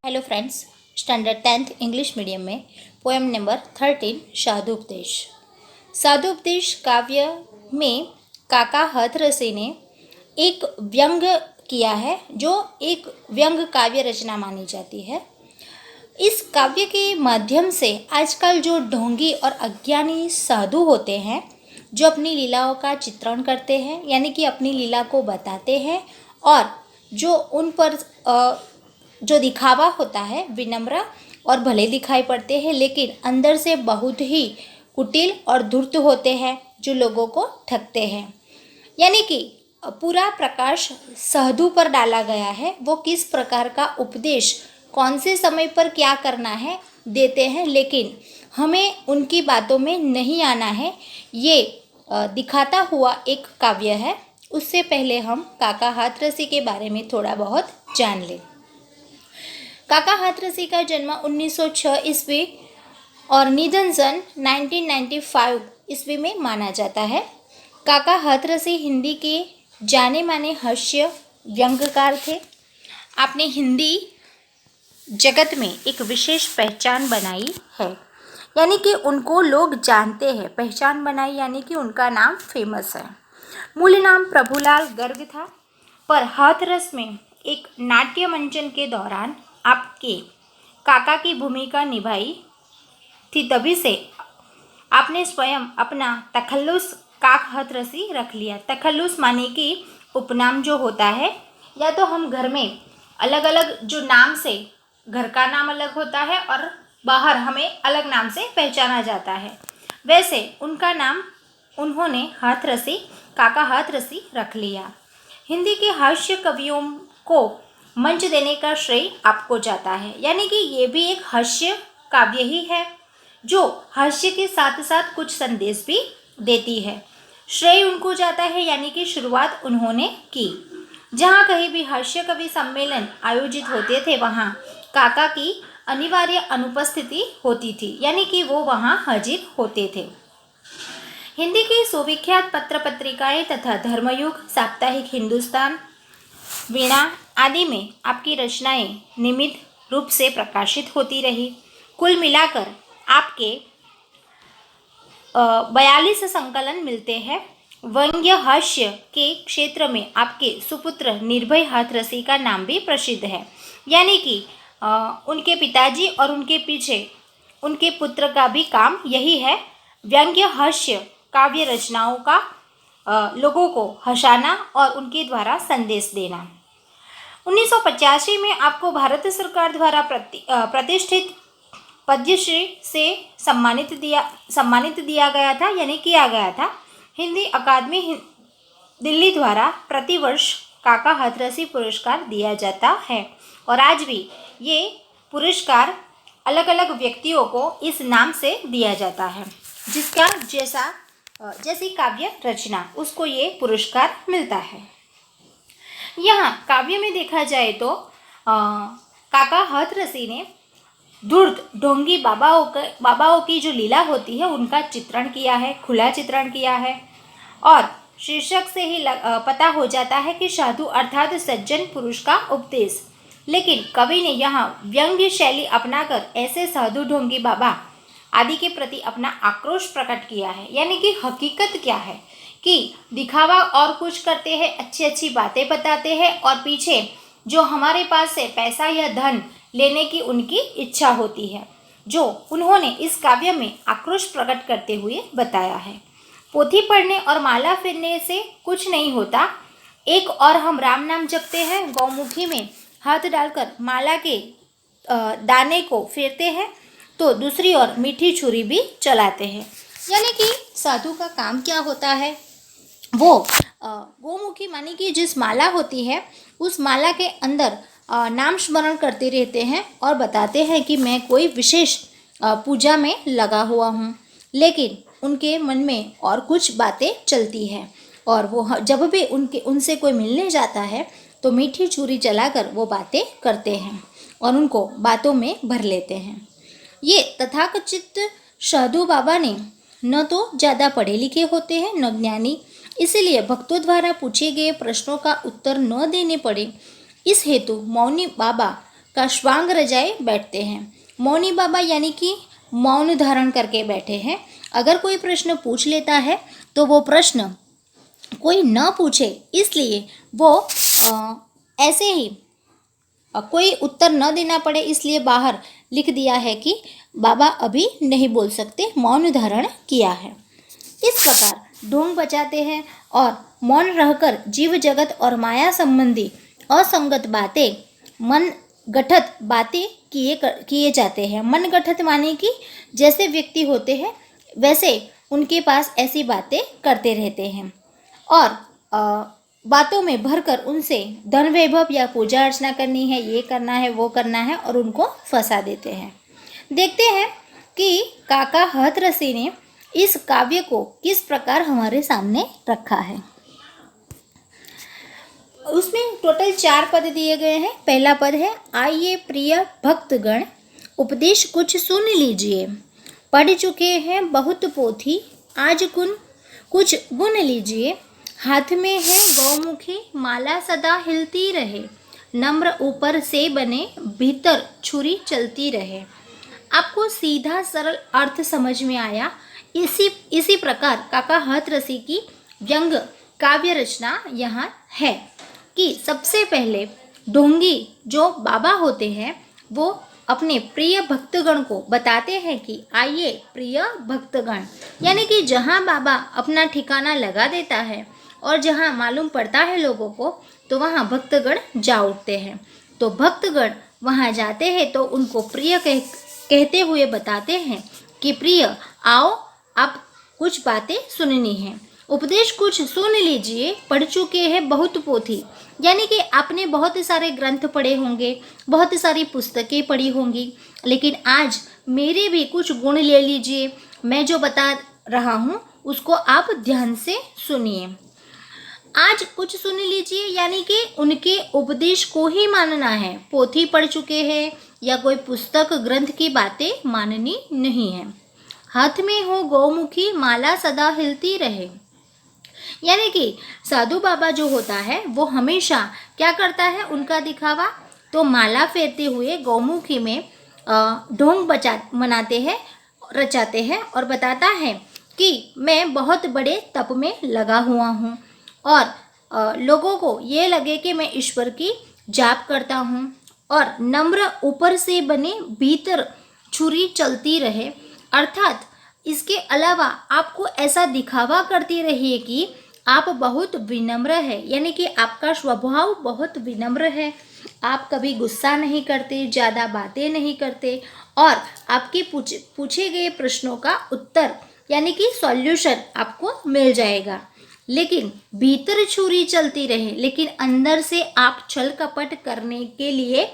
Hello friends, standard 10th English medium में poem number 13 साधुपदेश। साधुपदेश काव्य में काका हथरसी ने एक व्यंग किया है जो एक व्यंग काव्य रचना मानी जाती है। इस काव्य के माध्यम से आजकल जो ढोंगी और अज्ञानी साधु होते हैं, जो अपनी लीलाओं का चित्रण करते हैं, यानी कि अपनी लीला को बताते हैं, और जो उन पर जो दिखावा होता है विनम्र और भले दिखाई पड़ते हैं, लेकिन अंदर से बहुत ही कुटिल और धूर्त होते हैं, जो लोगों को ठगते हैं। यानी कि पूरा प्रकाश साधु पर डाला गया है। वो किस प्रकार का उपदेश कौन से समय पर क्या करना है देते हैं, लेकिन हमें उनकी बातों में नहीं आना है, ये दिखाता हुआ एक काव्य है। उससे पहले हम काका हाथरसी के बारे में थोड़ा बहुत जान लें। काका हाथरसी का जन्म 1906 ईस्वी और निधन सन 1995 ईस्वी में माना जाता है। काका हाथरसी हिंदी के जाने माने हास्य व्यंग्यकार थे। आपने हिंदी जगत में एक विशेष पहचान बनाई है, यानी कि उनको लोग जानते हैं। पहचान बनाई यानी कि उनका नाम फेमस है। मूल नाम प्रभुलाल गर्ग था, पर हाथरस में एक नाट्य मंचन के दौरान आपके काका की भूमिका निभाई थी, तभी से आपने स्वयं अपना तखल्लुस काक हाथरसी रख लिया। तखल्लुस माने कि उपनाम जो होता है, या तो हम घर में अलग अलग जो नाम से, घर का नाम अलग होता है और बाहर हमें अलग नाम से पहचाना जाता है, वैसे उनका नाम उन्होंने हाथरसी, काका हाथरसी रख लिया। हिंदी के हास्य कवियों को मंच देने का श्रेय आपको जाता है, यानी कि ये भी एक हास्य काव्य ही है जो हास्य के साथ साथ कुछ संदेश भी देती है। श्रेय उनको जाता है, यानी कि शुरुआत उन्होंने की। जहाँ कहीं भी हास्य कवि सम्मेलन आयोजित होते थे, वहाँ काका की अनिवार्य अनुपस्थिति होती थी, यानी कि वो वहाँ हाजिर होते थे। हिंदी की सुविख्यात पत्र पत्रिकाएं तथा धर्मयुग, साप्ताहिक हिंदुस्तान, वीणा आदि में आपकी रचनाएं नियमित रूप से प्रकाशित होती रही। कुल मिलाकर आपके 42 संकलन मिलते हैं। व्यंग्य हास्य के क्षेत्र में आपके सुपुत्र निर्भय हाथरसी का नाम भी प्रसिद्ध है, यानी कि उनके पिताजी और उनके पीछे उनके पुत्र का भी काम यही है, व्यंग्य हास्य काव्य रचनाओं का लोगों को हंसाना और उनके द्वारा संदेश देना। 1985 में आपको भारत सरकार द्वारा प्रतिष्ठित पद्मश्री से सम्मानित दिया गया था, यानी किया गया था। हिंदी अकादमी दिल्ली द्वारा प्रतिवर्ष काका हाथरसी पुरस्कार दिया जाता है, और आज भी ये पुरस्कार अलग अलग व्यक्तियों को इस नाम से दिया जाता है, जिसका जैसी काव्य रचना उसको ये पुरस्कार मिलता है। यहाँ काव्य में देखा जाए तो काका हाथरसी ने धूर्त ढोंगी बाबाओं की जो लीला होती है उनका चित्रण किया है, खुला चित्रण किया है, और शीर्षक से ही पता हो जाता है कि साधु अर्थात सज्जन पुरुष का उपदेश। लेकिन कवि ने यहाँ व्यंग्य शैली अपनाकर ऐसे साधु ढोंगी बाबा आदि के प्रति अपना आक्रोश प्रकट किया है, यानी कि हकीकत क्या है कि दिखावा और कुछ करते हैं, अच्छी अच्छी बातें बताते हैं, और पीछे जो हमारे पास से पैसा या धन लेने की उनकी इच्छा होती है, जो उन्होंने इस काव्य में आक्रोश प्रकट करते हुए बताया है। पोथी पढ़ने और माला फेरने से कुछ नहीं होता। एक और हम राम नाम जपते हैं, गौमुखी में हाथ डालकर माला के दाने को फेरते हैं, तो दूसरी ओर मीठी छुरी भी चलाते हैं। यानी कि साधु का काम क्या होता है, वो गौमुखी मानी कि जिस माला होती है उस माला के अंदर नाम स्मरण करते रहते हैं और बताते हैं कि मैं कोई विशेष पूजा में लगा हुआ हूँ, लेकिन उनके मन में और कुछ बातें चलती हैं, और वो जब भी उनसे कोई मिलने जाता है तो मीठी छुरी चलाकर वो बातें करते हैं और उनको बातों में भर लेते हैं। ये तथाकथित साधु बाबा ने न तो ज़्यादा पढ़े लिखे होते हैं न ज्ञानी, इसलिए भक्तों द्वारा पूछे गए प्रश्नों का उत्तर न देने पड़े, इस हेतु मौनी बाबा का श्वांग रजाए बैठते हैं। मौनी बाबा यानी कि मौन धारण करके बैठे हैं। अगर कोई प्रश्न पूछ लेता है तो वो प्रश्न कोई न पूछे, इसलिए वो ऐसे ही कोई उत्तर न देना पड़े इसलिए बाहर लिख दिया है कि बाबा अभी नहीं बोल सकते, मौन धारण किया है। इस प्रकार ढोंग बजाते हैं और मौन रहकर जीव जगत और माया संबंधी असंगत बातें, मन गठत बातें किए जाते हैं। मन गठत माने कि जैसे व्यक्ति होते हैं वैसे उनके पास ऐसी बातें करते रहते हैं और बातों में भरकर उनसे धन वैभव या पूजा अर्चना करनी है, ये करना है, वो करना है और उनको फंसा देते हैं। देखते हैं कि काका हथरसी ने इस काव्य को किस प्रकार हमारे सामने रखा है। उसमें टोटल 4 पद दिए गए हैं। पहला पद है, आइए प्रिय भक्तगण उपदेश कुछ सुन लीजिए, पढ़ चुके हैं बहुत पोथी, आज कुछ गुण लीजिए। हाथ में है गौमुखी माला सदा हिलती रहे, नम्र ऊपर से बने भीतर छुरी चलती रहे। आपको सीधा सरल अर्थ समझ में आया। इसी प्रकार काका हथरसी की व्यंग काव्य रचना यहाँ है कि सबसे पहले ढोंगी जो बाबा होते हैं वो अपने प्रिय भक्तगण को बताते हैं कि आइए प्रिय भक्तगण, यानी कि जहाँ बाबा अपना ठिकाना लगा देता है और जहाँ मालूम पड़ता है लोगों को तो वहाँ भक्तगण जा उठते हैं। तो भक्तगण वहाँ जाते हैं तो उनको प्रिय कहते हुए बताते हैं कि प्रिय आओ, आप कुछ बातें सुननी है, उपदेश कुछ सुन लीजिए, पढ़ चुके हैं बहुत पोथी, यानी कि आपने बहुत सारे ग्रंथ पढ़े होंगे, बहुत सारी पुस्तकें पढ़ी होंगी, लेकिन आज मेरे भी कुछ गुण ले लीजिए। मैं जो बता रहा हूँ उसको आप ध्यान से सुनिए। आज कुछ सुन लीजिए यानी कि उनके उपदेश को ही मानना है। पोथी पढ़ चुके हैं या कोई पुस्तक ग्रंथ की बातें माननी नहीं है। हाथ में हो गौमुखी माला सदा हिलती रहे, यानी कि साधु बाबा जो होता है वो हमेशा क्या करता है, उनका दिखावा तो माला फेरते हुए गौमुखी में ढोंग मनाते हैं, रचाते हैं और बताता है कि मैं बहुत बड़े तप में लगा हुआ हूँ और लोगों को ये लगे कि मैं ईश्वर की जाप करता हूँ और नम्र ऊपर से बने भीतर छुरी चलती रहे, अर्थात इसके अलावा आपको ऐसा दिखावा करती रहिए कि आप बहुत विनम्र है, यानी कि आपका स्वभाव बहुत विनम्र है, आप कभी गुस्सा नहीं करते, ज़्यादा बातें नहीं करते और आपके पूछे गए प्रश्नों का उत्तर यानी कि सॉल्यूशन आपको मिल जाएगा। लेकिन भीतर छुरी चलती रहे, लेकिन अंदर से आप छल कपट करने के लिए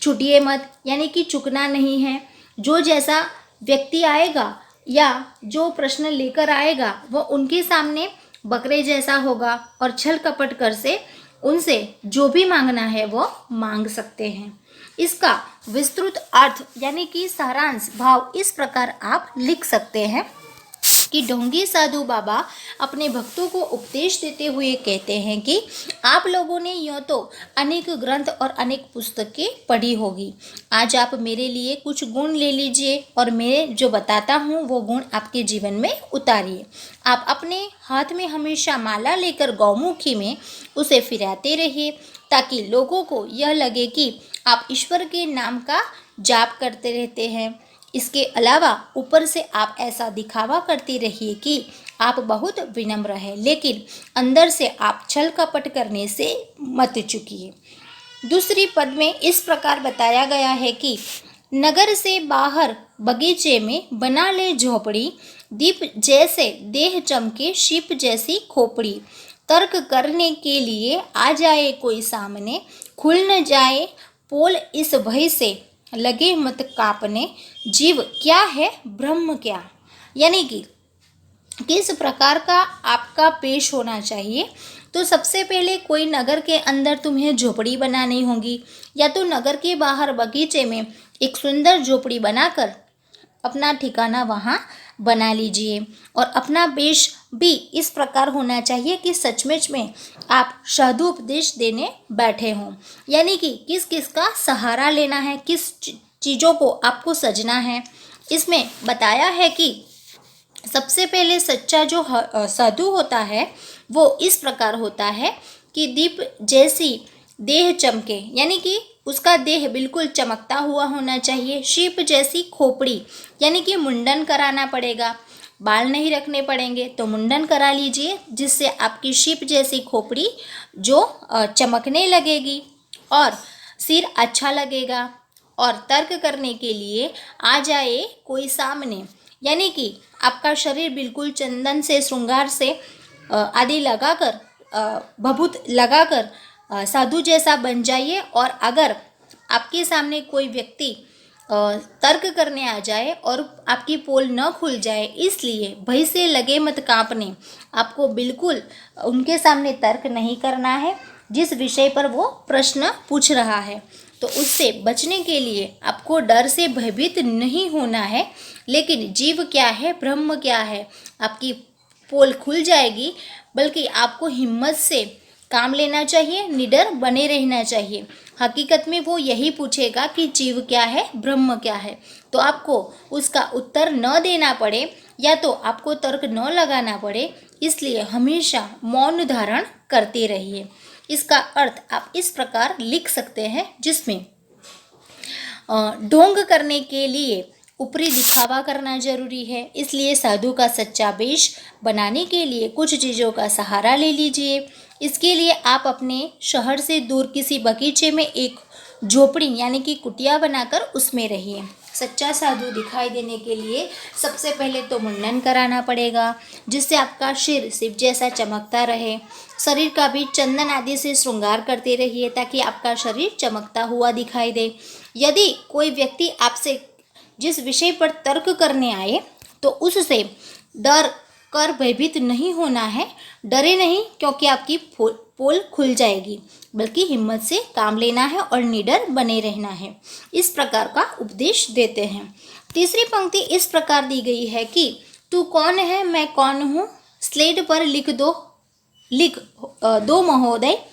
छूटिए मत, यानी कि चुकना नहीं है। जो जैसा व्यक्ति आएगा या जो प्रश्न लेकर आएगा वो उनके सामने बकरे जैसा होगा और छल कपट कर से उनसे जो भी मांगना है वो मांग सकते हैं। इसका विस्तृत अर्थ यानी कि सारांश भाव इस प्रकार आप लिख सकते हैं कि ढोंगी साधु बाबा अपने भक्तों को उपदेश देते हुए कहते हैं कि आप लोगों ने यूँ तो अनेक ग्रंथ और अनेक पुस्तकें पढ़ी होगी, आज आप मेरे लिए कुछ गुण ले लीजिए और मैं जो बताता हूँ वो गुण आपके जीवन में उतारिए। आप अपने हाथ में हमेशा माला लेकर गौमुखी में उसे फिराते रहिए ताकि लोगों को यह लगे कि आप ईश्वर के नाम का जाप करते रहते हैं। इसके अलावा ऊपर से आप ऐसा दिखावा करते रहिए कि आप बहुत विनम्र हैं, लेकिन अंदर से आप छल कपट करने से मत चूकिए। दूसरी पद में इस प्रकार बताया गया है कि नगर से बाहर बगीचे में बना ले झोपड़ी, दीप जैसे देह चमके शीप जैसी खोपड़ी, तर्क करने के लिए आ जाए कोई सामने, खुल न जाए पोल इस भय से लगे मत कांपने, जीव क्या है ब्रह्म क्या, यानी कि किस प्रकार का आपका पेश होना चाहिए। तो सबसे पहले कोई नगर के अंदर तुम्हें झोपड़ी बनानी होगी या तो नगर के बाहर बगीचे में एक सुंदर झोपड़ी बनाकर अपना ठिकाना वहाँ बना लीजिए और अपना वेश भी इस प्रकार होना चाहिए कि सचमुच में आप साधु उपदेश देने बैठे हों। यानी कि किस किस का सहारा लेना है, किस चीज़ों को आपको सजना है। इसमें बताया है कि सबसे पहले सच्चा जो साधु होता है वो इस प्रकार होता है कि दीप जैसी देह चमके, यानी कि उसका देह बिल्कुल चमकता हुआ होना चाहिए। शीप जैसी खोपड़ी, यानी कि मुंडन कराना पड़ेगा, बाल नहीं रखने पड़ेंगे तो मुंडन करा लीजिए, जिससे आपकी शीप जैसी खोपड़ी जो चमकने लगेगी और सिर अच्छा लगेगा। और तर्क करने के लिए आ जाए कोई सामने, यानी कि आपका शरीर बिल्कुल चंदन से, श्रृंगार से आदि लगाकर, भभूत लगाकर साधु जैसा बन जाइए। और अगर आपके सामने कोई व्यक्ति तर्क करने आ जाए और आपकी पोल न खुल जाए, इसलिए भय से लगे मत कांपने, आपको बिल्कुल उनके सामने तर्क नहीं करना है जिस विषय पर वो प्रश्न पूछ रहा है। तो उससे बचने के लिए आपको डर से भयभीत नहीं होना है, लेकिन जीव क्या है, ब्रह्म क्या है, आपकी पोल खुल जाएगी। बल्कि आपको हिम्मत से काम लेना चाहिए, निडर बने रहना चाहिए। हकीकत में वो यही पूछेगा कि जीव क्या है, ब्रह्म क्या है, तो आपको उसका उत्तर न देना पड़े या तो आपको तर्क न लगाना पड़े, इसलिए हमेशा मौन धारण करते रहिए। इसका अर्थ आप इस प्रकार लिख सकते हैं, जिसमें ढोंग करने के लिए ऊपरी दिखावा करना जरूरी है, इसलिए साधु का सच्चा वेश बनाने के लिए कुछ चीज़ों का सहारा ले लीजिए। इसके लिए आप अपने शहर से दूर किसी बगीचे में एक झोपड़ी यानी कि कुटिया बनाकर उसमें रहिए। सच्चा साधु दिखाई देने के लिए सबसे पहले तो मुंडन कराना पड़ेगा, जिससे आपका सिर शिव जैसा चमकता रहे। शरीर का भी चंदन आदि से श्रृंगार करते रहिए ताकि आपका शरीर चमकता हुआ दिखाई दे। यदि कोई व्यक्ति आपसे जिस विषय पर तर्क करने आए तो उससे डर कर भयभीत नहीं होना है। डरे नहीं, क्योंकि आपकी पोल खुल जाएगी, बल्कि हिम्मत से काम लेना है और निडर बने रहना है। इस प्रकार का उपदेश देते हैं। तीसरी पंक्ति इस प्रकार दी गई है कि तू कौन है, मैं कौन हूँ, स्लेट पर लिख दो महोदय,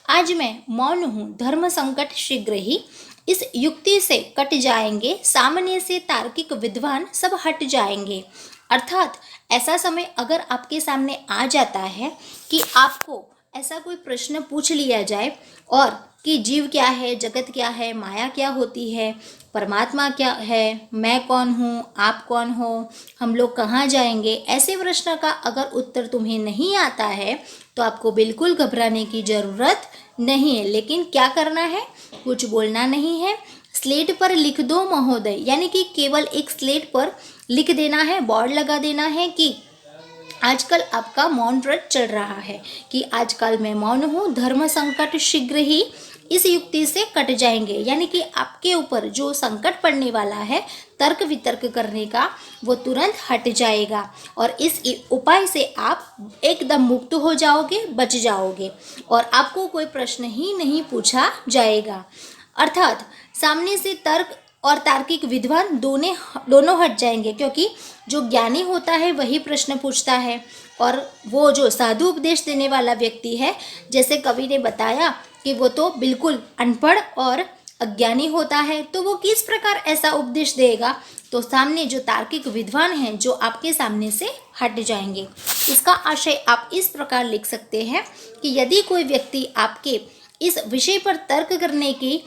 आज मैं मौन हूँ, धर्म संकट शीघ्र ही इस युक्ति से कट जाएंगे, सामने से तार्किक विद्वान सब हट जाएंगे। अर्थात ऐसा समय अगर आपके सामने आ जाता है कि आपको ऐसा कोई प्रश्न पूछ लिया जाए और कि जीव क्या है, जगत क्या है, माया क्या होती है, परमात्मा क्या है, मैं कौन हूँ, आप कौन हो, हम लोग कहाँ जाएंगे, ऐसे प्रश्न का अगर उत्तर तुम्हें नहीं आता है तो आपको बिल्कुल घबराने की ज़रूरत नहीं है। लेकिन क्या करना है, कुछ बोलना नहीं है। स्लेट पर लिख दो महोदय, यानी कि केवल एक स्लेट पर लिख देना है, बोर्ड लगा देना है कि आजकल आपका मौन व्रत चल रहा है, कि आजकल मैं मौन हूँ, धर्म संकट शीघ्र ही इस युक्ति से कट जाएंगे। यानी कि आपके ऊपर जो संकट पड़ने वाला है तर्क वितर्क करने का, वो तुरंत हट जाएगा और इस उपाय से आप एकदम मुक्त हो जाओगे, बच जाओगे और आपको कोई प्रश्न ही नहीं पूछा जाएगा। अर्थात सामने से तर्क और तार्किक विद्वान दोनों हट जाएंगे, क्योंकि जो ज्ञानी होता है वही प्रश्न पूछता है और वो जो साधु उपदेश देने वाला व्यक्ति है, जैसे कवि ने बताया कि वो तो बिल्कुल अनपढ़ और अज्ञानी होता है, तो वो किस प्रकार ऐसा उपदेश देगा। तो सामने जो तार्किक विद्वान हैं जो आपके सामने से हट जाएंगे। इसका आशय आप इस प्रकार लिख सकते हैं कि यदि कोई व्यक्ति आपके इस विषय पर तर्क करने की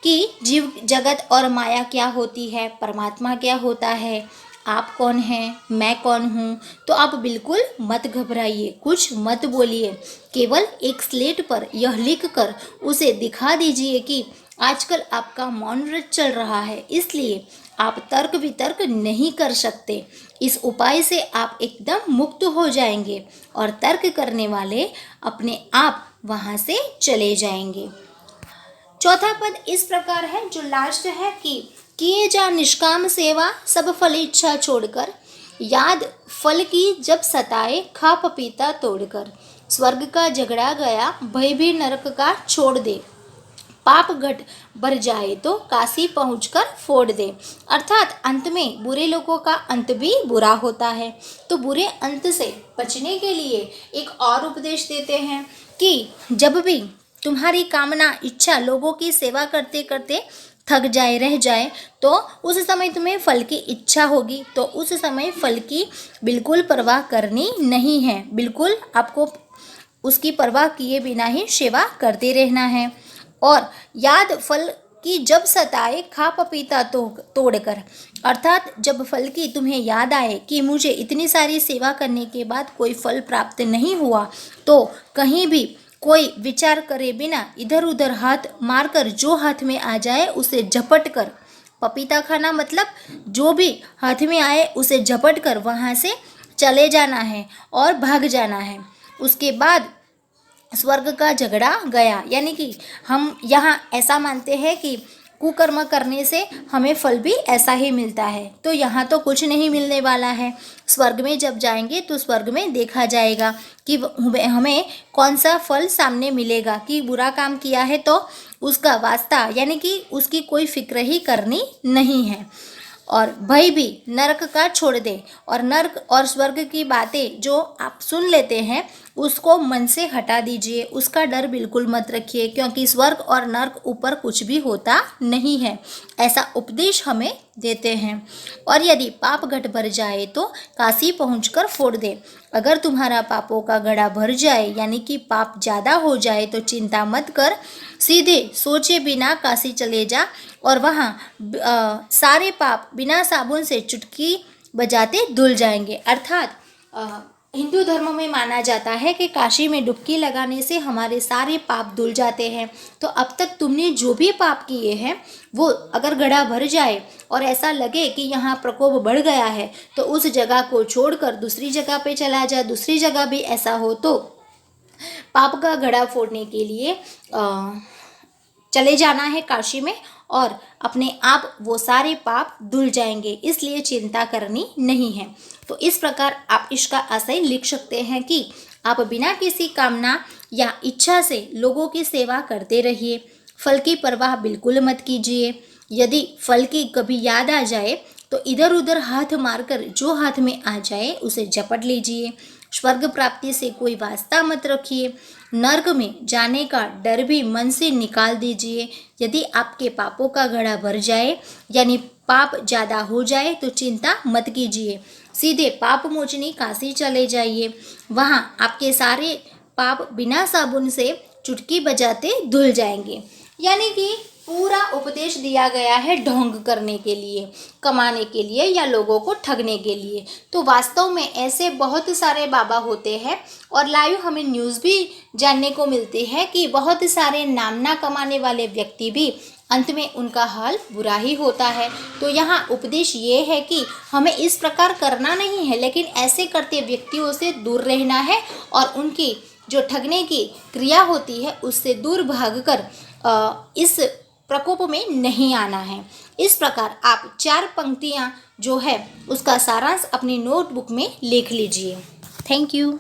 कि जीव जगत और माया क्या होती है, परमात्मा क्या होता है, आप कौन हैं, मैं कौन हूँ, तो आप बिल्कुल मत घबराइए, कुछ मत बोलिए। केवल एक स्लेट पर यह लिख कर उसे दिखा दीजिए कि आजकल आपका मौन व्रत चल रहा है, इसलिए आप तर्क वितर्क नहीं कर सकते। इस उपाय से आप एकदम मुक्त हो जाएंगे और तर्क करने वाले अपने आप वहाँ से चले जाएंगे। चौथा पद इस प्रकार है, जो लास्ट है कि किए जा निष्काम सेवा, सब फल इच्छा छोड़कर, याद फल की जब सताए, खा पपीता तोड़कर, स्वर्ग का झगड़ा गया, भय भी नरक का छोड़ दे, पाप घट भर जाए तो काशी पहुंचकर फोड़ दे। अर्थात अंत में बुरे लोगों का अंत भी बुरा होता है। तो बुरे अंत से बचने के लिए एक और उपदेश देते हैं कि जब भी तुम्हारी कामना इच्छा लोगों की सेवा करते करते थक जाए रह जाए तो उस समय तुम्हें फल की इच्छा होगी, तो उस समय फल की बिल्कुल परवाह करनी नहीं है। बिल्कुल आपको उसकी परवाह किए बिना ही सेवा करते रहना है। और याद फल की जब सताए खा पपीता तोड़कर, अर्थात जब फल की तुम्हें याद आए कि मुझे इतनी सारी सेवा करने के बाद कोई फल प्राप्त नहीं हुआ, तो कहीं भी कोई विचार करे बिना इधर उधर हाथ मारकर जो हाथ में आ जाए उसे झपट कर, पपीता खाना मतलब जो भी हाथ में आए उसे झपट कर वहाँ से चले जाना है और भाग जाना है। उसके बाद स्वर्ग का झगड़ा गया, यानी कि हम यहाँ ऐसा मानते हैं कि कुकर्म करने से हमें फल भी ऐसा ही मिलता है, तो यहाँ तो कुछ नहीं मिलने वाला है। स्वर्ग में जब जाएंगे तो स्वर्ग में देखा जाएगा कि हमें कौन सा फल सामने मिलेगा, कि बुरा काम किया है तो उसका वास्ता यानी कि उसकी कोई फिक्र ही करनी नहीं है। और भय भी नरक का छोड़ दे, और नरक और स्वर्ग की बातें जो आप सुन लेते हैं उसको मन से हटा दीजिए, उसका डर बिल्कुल मत रखिए, क्योंकि स्वर्ग और नरक ऊपर कुछ भी होता नहीं है, ऐसा उपदेश हमें देते हैं। और यदि पाप घट भर जाए तो काशी पहुंचकर फोड़ दे। अगर तुम्हारा पापों का घड़ा भर जाए यानी कि पाप ज़्यादा हो जाए तो चिंता मत कर, सीधे सोचे बिना काशी चले जा और वहाँ सारे पाप बिना साबुन से चुटकी बजाते धुल जाएंगे। अर्थात हिंदू धर्म में माना जाता है कि काशी में डुबकी लगाने से हमारे सारे पाप धुल जाते हैं। तो अब तक तुमने जो भी पाप किए हैं वो अगर घड़ा भर जाए और ऐसा लगे कि यहाँ प्रकोप बढ़ गया है तो उस जगह को छोड़कर दूसरी जगह पे चला जा। दूसरी जगह भी ऐसा हो तो पाप का घड़ा फोड़ने के लिए चले जाना है काशी में, और अपने आप वो सारे पाप धुल जाएंगे, इसलिए चिंता करनी नहीं है। तो इस प्रकार आप इसका आशय लिख सकते हैं कि आप बिना किसी कामना या इच्छा से लोगों की सेवा करते रहिए, फल की परवाह बिल्कुल मत कीजिए। यदि फल की कभी याद आ जाए तो इधर उधर हाथ मारकर जो हाथ में आ जाए उसे झपट लीजिए। स्वर्ग प्राप्ति से कोई वास्ता मत रखिए। नर्क में जाने का डर भी मन से निकाल दीजिए। यदि आपके पापों का घड़ा भर जाए यानी पाप ज़्यादा हो जाए तो चिंता मत कीजिए, सीधे पाप मोचनी काशी चले जाइए। वहाँ आपके सारे पाप बिना साबुन से चुटकी बजाते धुल जाएंगे। यानी कि पूरा उपदेश दिया गया है ढोंग करने के लिए, कमाने के लिए या लोगों को ठगने के लिए। तो वास्तव में ऐसे बहुत सारे बाबा होते हैं और लाइव हमें न्यूज़ भी जानने को मिलती है कि बहुत सारे नामना कमाने वाले व्यक्ति भी अंत में उनका हाल बुरा ही होता है। तो यहाँ उपदेश ये है कि हमें इस प्रकार करना नहीं है, लेकिन ऐसे करते व्यक्तियों से दूर रहना है और उनकी जो ठगने की क्रिया होती है उससे दूर भागकर इस प्रकोप में नहीं आना है। इस प्रकार आप 4 पंक्तियाँ जो है उसका सारांश अपनी नोटबुक में लिख लीजिए। Thank you.